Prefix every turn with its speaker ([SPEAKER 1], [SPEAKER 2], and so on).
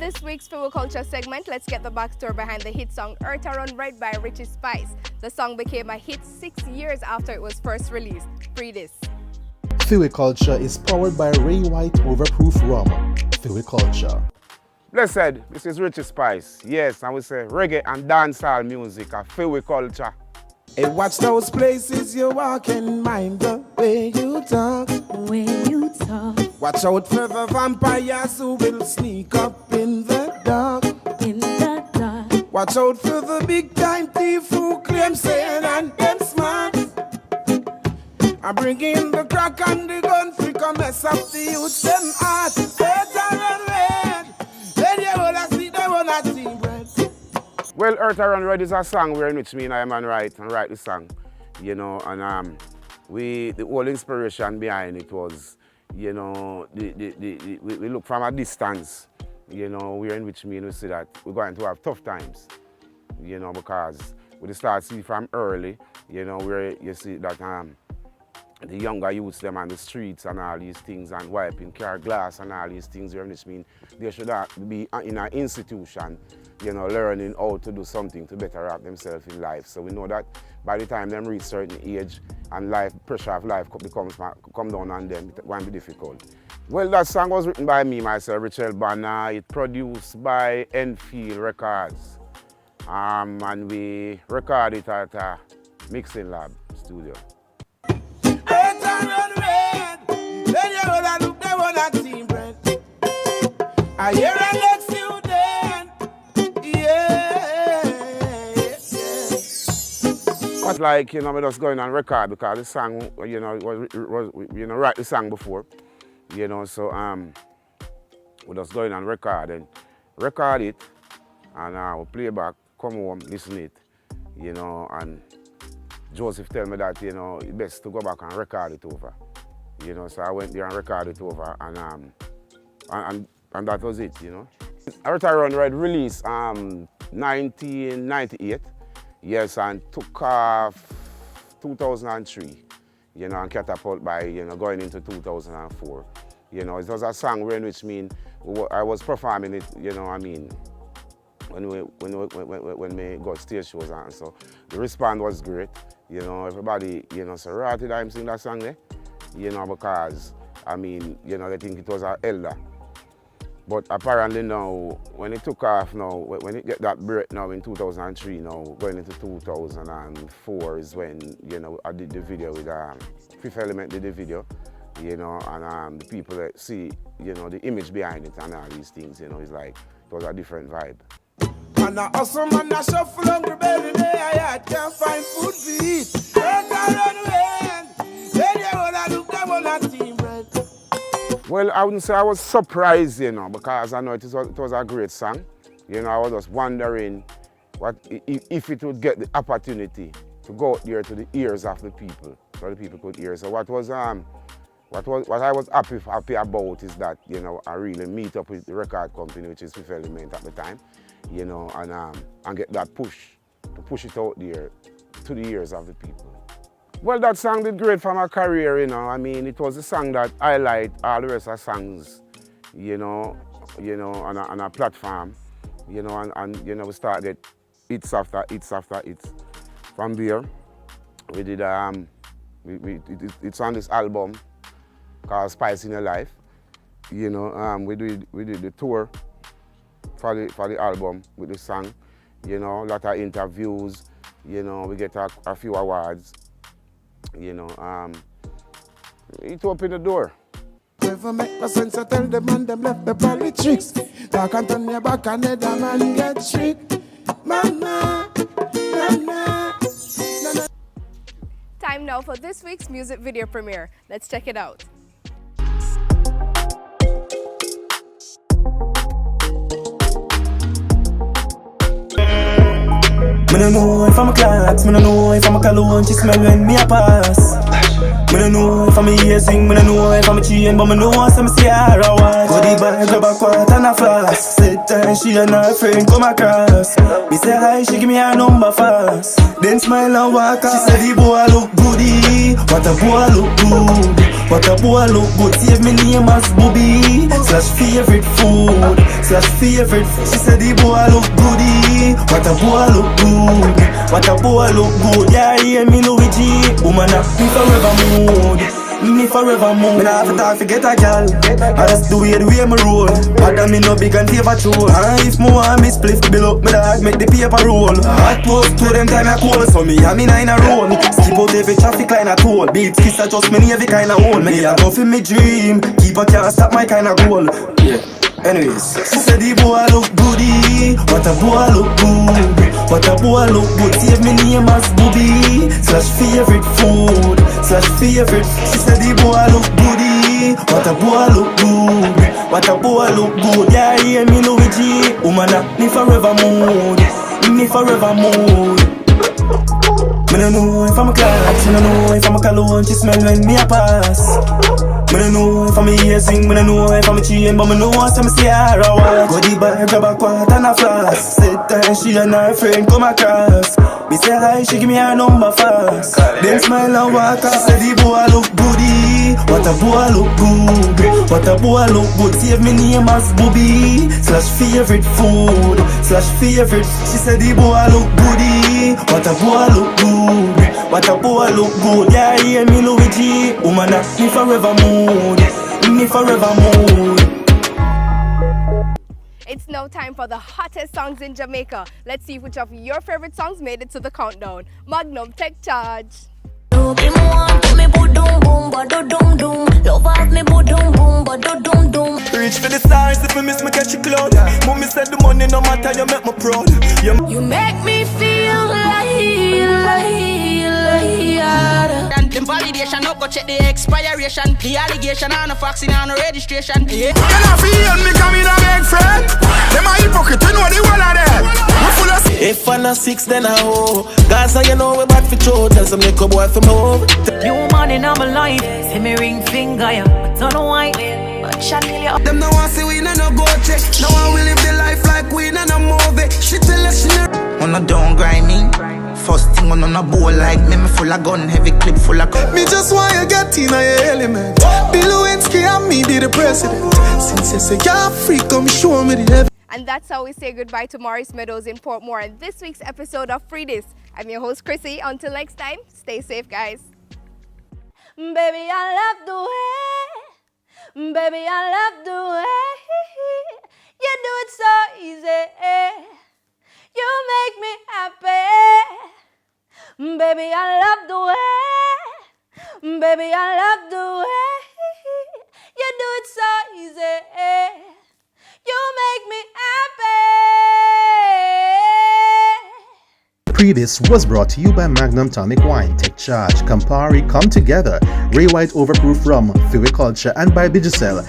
[SPEAKER 1] this week's Feel Culture segment, let's get the backstory behind the hit song Earth Around Red by Richie Spice. The song became a hit 6 years after it was first released. Pree Dis.
[SPEAKER 2] Feel Culture is powered by Ray White Overproof Rum. Feel Culture.
[SPEAKER 3] Blessed, this is Richie Spice. Yes, I would say reggae and dancehall music are Feel Culture.
[SPEAKER 4] Hey, watch those places you walk and mind the way you talk.
[SPEAKER 5] When you talk.
[SPEAKER 4] Watch out for the vampires who will sneak up in the dark.
[SPEAKER 5] In the dark.
[SPEAKER 4] Watch out for the big time thief who claims saying and them smart. I bring in the crack and the gun free come mess up the youth them heart. Earth Around Red, then you wanna see them on a team bread.
[SPEAKER 3] Well, Earth Around Red is a song where in which me and I man write the song, you know, and the whole inspiration behind it was, you know, we look from a distance, you know, where in which me and we see that we're going to have tough times, you know, because we start see from early, you know, where you see that the younger youths them on the streets and all these things and wiping car glass and all these things, where in which mean they should be in an institution, you know, learning how to do something to better up themselves in life. So we know that by the time them reach certain age and pressure of life come down on them, it won't be difficult. Well, that song was written by me, myself, Richie Banner. It produced by Enfield Records. And we recorded it at a mixing lab studio.
[SPEAKER 4] Earth Around Red, then you wanna look them on a team bread. I hear a next you then, yeah.
[SPEAKER 3] But like, you know, we just going on record because the song, you know, write the song before, you know, so we just going on record and record it and we play back, come home, listen it, you know, and Joseph tell me that, you know, it's best to go back and record it over, you know, so I went there and recorded it over and that was it, you know. Earth Around Red released 1998. Yes, and took off 2003, you know, and catapult by, you know, going into 2004. You know, it was a song where in which I was performing it, you know, I mean, when we got stage shows on, so the response was great. You know, everybody, you know, so right did I sing that song there, you know, because, I mean, you know, they think it was an elder. But apparently now, when it took off now, when it get that break now in 2003 now, going into 2004 is when, you know, I did the video with, Fifth Element did the video, you know, and the people that see, you know, the image behind it and all these things, you know, it's like, it was a different vibe.
[SPEAKER 4] Man a hustle, man a shuffle hungry belly day, I can't find food to eat. Earth Around Red, then you wanna look them on a team bread.
[SPEAKER 3] Well, I wouldn't say I was surprised, you know, because I know it was a great song. You know, I was just wondering if it would get the opportunity to go out there to the ears of the people, so the people could hear. So what I was happy about is that, you know, I really meet up with the record company, which is Fifth Element at the time, you know, and get that push to push it out there to the ears of the people. Well, that song did great for my career, you know. I mean, it was a song that highlight all the rest of songs, you know, on a platform, you know, and you know, we started hits after hits after hits. From there, we did it's on this album called Spice in Your Life, you know. We did the tour for the album with the song, you know, a lot of interviews, you know, we get a few awards. You know, it opened the door.
[SPEAKER 4] Never make no sense, I tell them man them left the politics. Talk and turn your back and let the man get tricked. Mama.
[SPEAKER 1] Time now for this week's music video premiere. Let's check it out.
[SPEAKER 6] I don't know if I'm a class, I don't know if I'm a cologne, she smell when me a pass. Me don't know if I'm a ear sing, me don't know if I'm a chain, but me know some Sierra watch. Go the bar, grab a quart and a flask. Sit down, she and her friend come across. Me say hi, she give me her number fast. Then smile and walk off. She said the boy look goody. What a boy look good. What a boy look good. Save me name as Bobby. Slash favorite food. Slash favorite food. She said the boy look goody. What a boy look good. What a boy look good. Yeah, hear me Luigi. Woman up me forever mood. Me forever mood. Me nah have to talk forget a gal. I just do it the way me roll. Bother me no big and favor troll. And if me want me split below me dog make the paper roll. Hot post to them time I call. So me and me nine a roll. Skip out every traffic line at all. Beats kiss adjust me every kind of hole. Me a go for me dream. Keep a can't stop my kind of goal. Yeah. Anyways, she said the boy look goody. What a boy look good. What a boy look good. Save me name as Bobby. Slash favorite food. Slash favorite. She said the boy look goody. What a boy look good. What a boy look good. Yeah, hear me Luigi. Woman up me forever mood. Me forever mood. Me don't know if I'm a class. Me don't know if I'm a cologne. She smell when me a pass. Me don't know if I'm a ear sing, me don't know if I'm a chain, but me know some Sierra watch. Go the bar, grab a quart and a flask. Sit down, she and her friend come across. Me say hi, she give me her number fast. Then smile and walk off. She said the boy look goody. What a boy look good. What a boy look good. Save me name as Bobby. Slash favorite food. Slash favorite. She said the boy look goody. What a boy look good. What a boy look good. Yeah, hear me Luigi. Woman up me forever mood. Me forever mood.
[SPEAKER 1] It's now time for the hottest songs in Jamaica. Let's see which of your favorite songs made it to the countdown. Magnum, take charge.
[SPEAKER 6] Reach for the stars if I miss me catch you cloud. Mommy said the money no matter, you make me proud.
[SPEAKER 5] You make me feel like
[SPEAKER 7] And them validation, no go check the expiration. The allegation and the vaccine and the registration. Yeah.
[SPEAKER 4] You not feel me coming a big friend. Them a hypocrite, you know the one of them. We full of
[SPEAKER 6] If I'm not six, then I hoe. Gaza, you know we bad for children. Tell some little boy from home.
[SPEAKER 5] new man in my life. See me ring finger, yeah. I don't know why. But Chanel,
[SPEAKER 4] them no want see we no go check. No one will live the life like we no movie. She tell us she no.
[SPEAKER 8] On a don't grind me. First thing on a bowl like me full of gun, heavy clip full of
[SPEAKER 4] Me just want you get in your element. Bill Lewinsky and me be the president. Since you say you're free, come show me the heaven.
[SPEAKER 1] And that's how we say goodbye to Morris Meadows in Portmore and this week's episode of Pree Dis. I'm your host, Chrissy. Until next time, stay safe, guys.
[SPEAKER 5] baby, I love the way. Baby, I love the way. You do it so easy. You make me happy. Baby, I love the way. Baby, I love the way. You do it so easy. You make me happy.
[SPEAKER 2] Pree Dis was brought to you by Magnum Tonic Wine, Take Charge, Campari, Come Together, Ray White Overproof Rum, Feel Culture, and by Digicel.